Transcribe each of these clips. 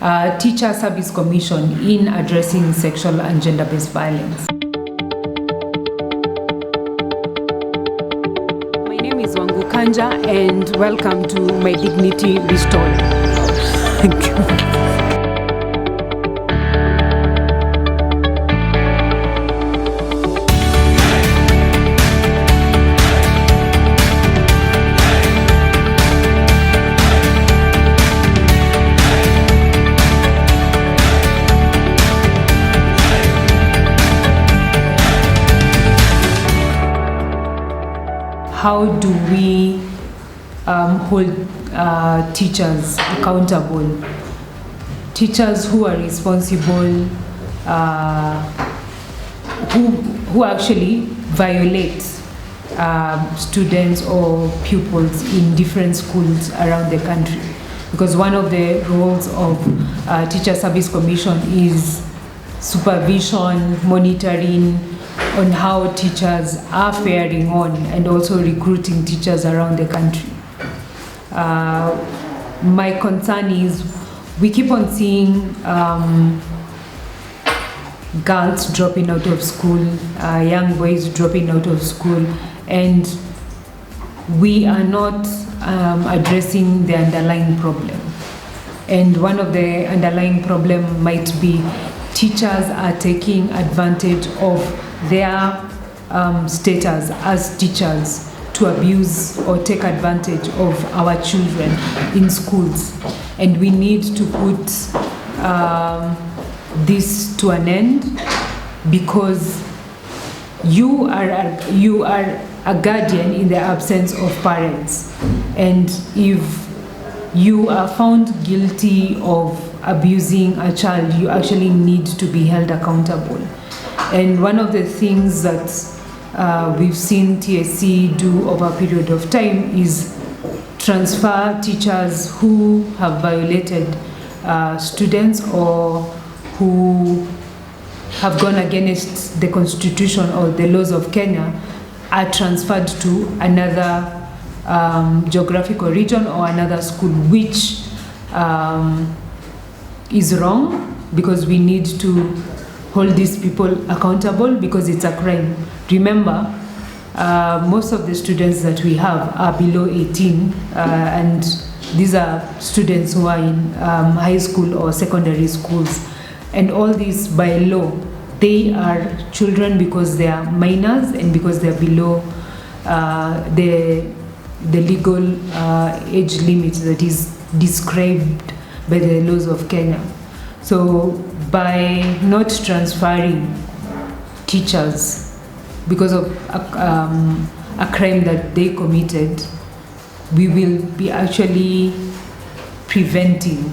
Teacher Service Commission in addressing sexual and gender-based violence. My name is WanguKanja, and welcome to My Dignity Restored. Thank you. How do we hold teachers accountable? Teachers who are responsible, who actually violate students or pupils in different schools around the country. Because one of the roles of Teacher Service Commission is supervision, monitoring, on how teachers are faring on, and also recruiting teachers around the country. My concern is we keep on seeing girls dropping out of school, young boys dropping out of school, and we are not addressing the underlying problem. And one of the underlying problem might be teachers are taking advantage of their status as teachers to abuse or take advantage of our children in schools. And we need to put this to an end, because you are a guardian in the absence of parents. And if you are found guilty of abusing a child, you actually need to be held accountable. And one of the things that we've seen TSC do over a period of time is transfer teachers who have violated students or who have gone against the constitution or the laws of Kenya, are transferred to another geographical region or another school, which is wrong, because we need to hold these people accountable, because it's a crime. Remember, most of the students that we have are below 18, and these are students who are in high school or secondary schools. And all these, by law, they are children because they are minors and because they are below the legal age limit that is described by the laws of Kenya. So by not transferring teachers because of a crime that they committed, we will be actually preventing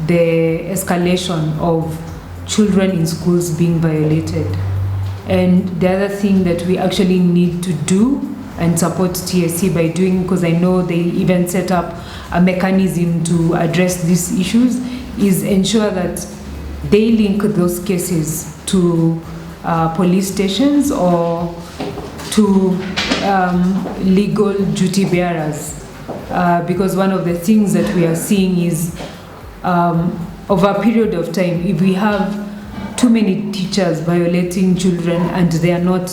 the escalation of children in schools being violated. And the other thing that we actually need to do and support TSC by doing, because I know they even set up a mechanism to address these issues, is ensure that they link those cases to police stations or to legal duty bearers. Because one of the things that we are seeing is over a period of time, if we have too many teachers violating children and they are not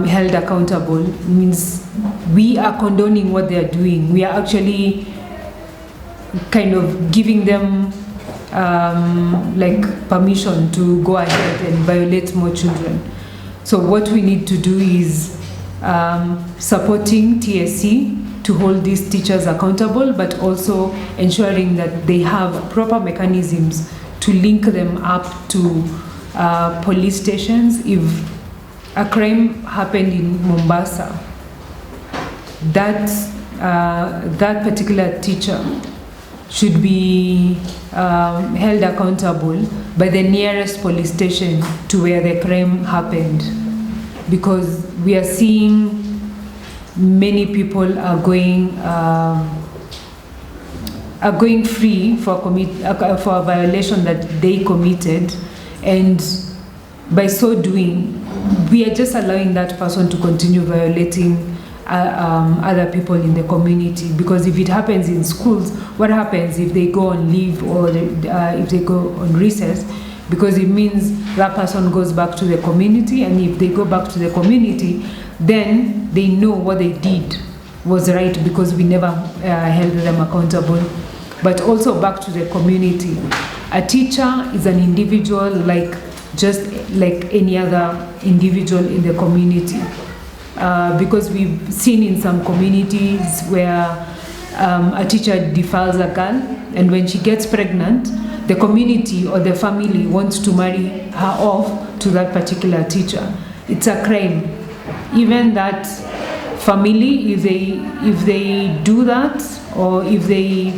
held accountable, means we are condoning what they are doing. We are actually kind of giving them like permission to go ahead and violate more children. So what we need to do is supporting TSC to hold these teachers accountable, but also ensuring that they have proper mechanisms to link them up to police stations. If a crime happened in Mombasa, that particular teacher should be held accountable by the nearest police station to where the crime happened, because we are seeing many people are going free for a violation that they committed, and by so doing, we are just allowing that person to continue violating other people in the community. Because if it happens in schools, what happens if they go on leave or if they go on recess? Because it means that person goes back to the community, and if they go back to the community, then they know what they did was right, because we never held them accountable. But also back to the community. A teacher is an individual just like any other individual in the community. Because we've seen in some communities where a teacher defiles a girl, and when she gets pregnant, the community or the family wants to marry her off to that particular teacher. It's a crime. Even that family, if they do that, or if they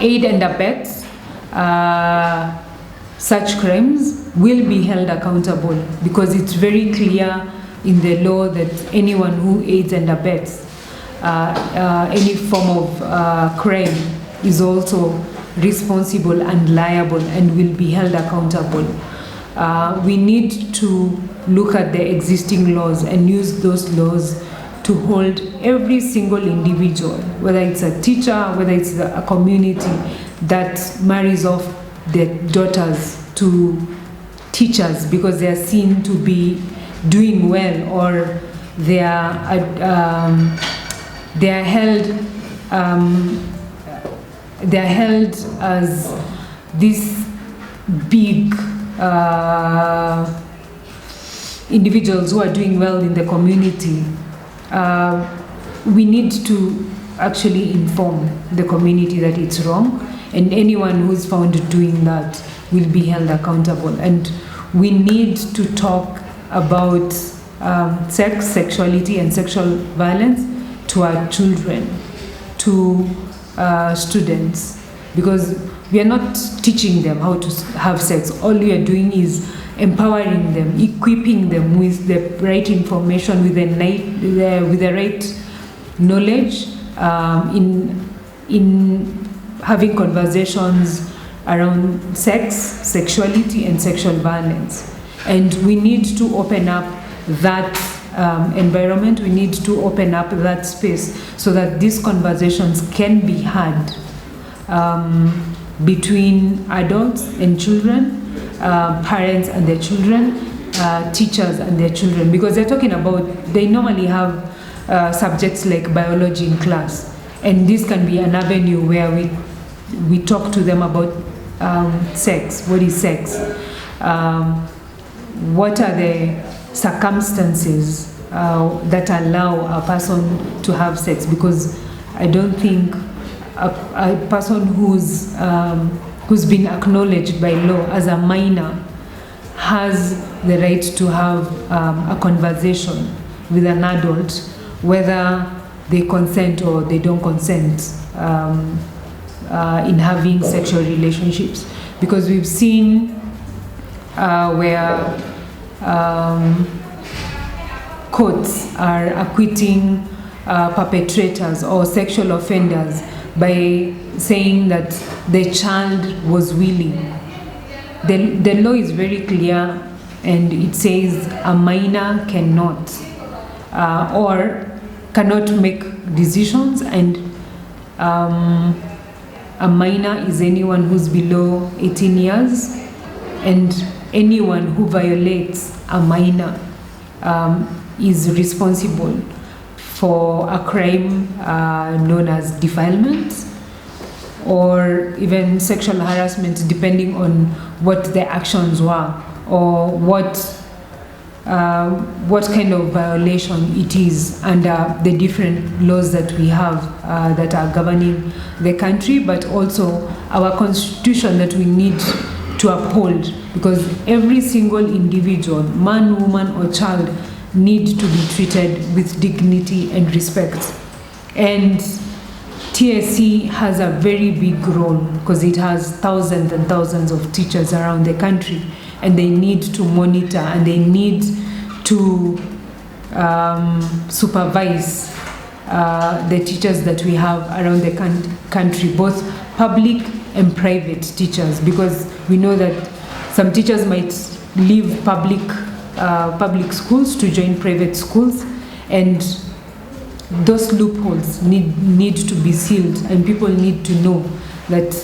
aid and abet such crimes, will be held accountable, because it's very clear in the law that anyone who aids and abets any form of crime is also responsible and liable and will be held accountable. We need to look at the existing laws and use those laws to hold every single individual, whether it's a teacher, whether it's a community that marries off their daughters to teachers because they are seen to be doing well, or they are held as these big individuals who are doing well in the community. We need to actually inform the community that it's wrong, and anyone who's found doing that will be held accountable. And we need to talk about sex, sexuality, and sexual violence to our children, to students, because we are not teaching them how to have sex. All we are doing is empowering them, equipping them with the right information, with the right knowledge, in having conversations around sex, sexuality, and sexual violence. And we need to open up that environment. We need to open up that space so that these conversations can be had between adults and children, parents and their children, teachers and their children, because they normally have subjects like biology in class, and this can be an avenue where we talk to them about sex. What is sex? What are the circumstances that allow a person to have sex? Because I don't think a person who's been acknowledged by law as a minor has the right to have a conversation with an adult, whether they consent or they don't consent in having sexual relationships. Because we've seen where courts are acquitting perpetrators or sexual offenders by saying that the child was willing. The law is very clear, and it says a minor cannot or cannot make decisions, and a minor is anyone who's below 18 years, and anyone who violates a minor is responsible for a crime known as defilement or even sexual harassment, depending on what the actions were or what kind of violation it is under the different laws that we have that are governing the country, but also our constitution that we need to uphold, because every single individual, man, woman, or child, need to be treated with dignity and respect. And TSC has a very big role because it has thousands and thousands of teachers around the country, and they need to monitor and they need to supervise the teachers that we have around the country, both public and private teachers, because we know that some teachers might leave public schools to join private schools, and those loopholes need to be sealed, and people need to know that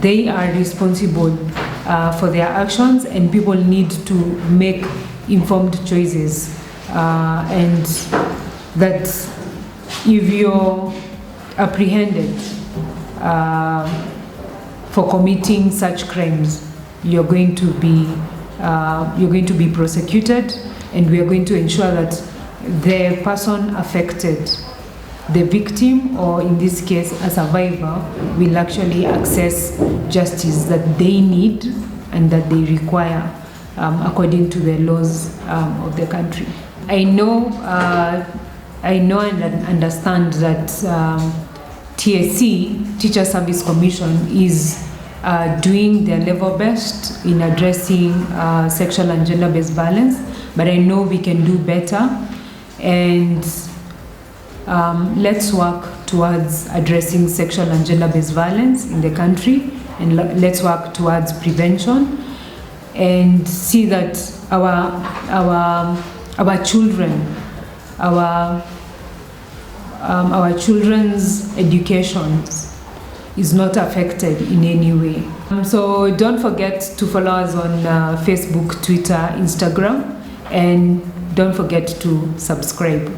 they are responsible for their actions, and people need to make informed choices, and that if you're apprehended for committing such crimes, you're going to be prosecuted, and we are going to ensure that the person affected, the victim, or in this case a survivor, will actually access justice that they need and that they require according to the laws of the country. I know and understand that TSC, Teacher Service Commission, is doing their level best in addressing sexual and gender-based violence, but I know we can do better, and let's work towards addressing sexual and gender-based violence in the country, and let's work towards prevention, and see that our children, our children's education is not affected in any way. So don't forget to follow us on Facebook, Twitter, Instagram, and don't forget to subscribe.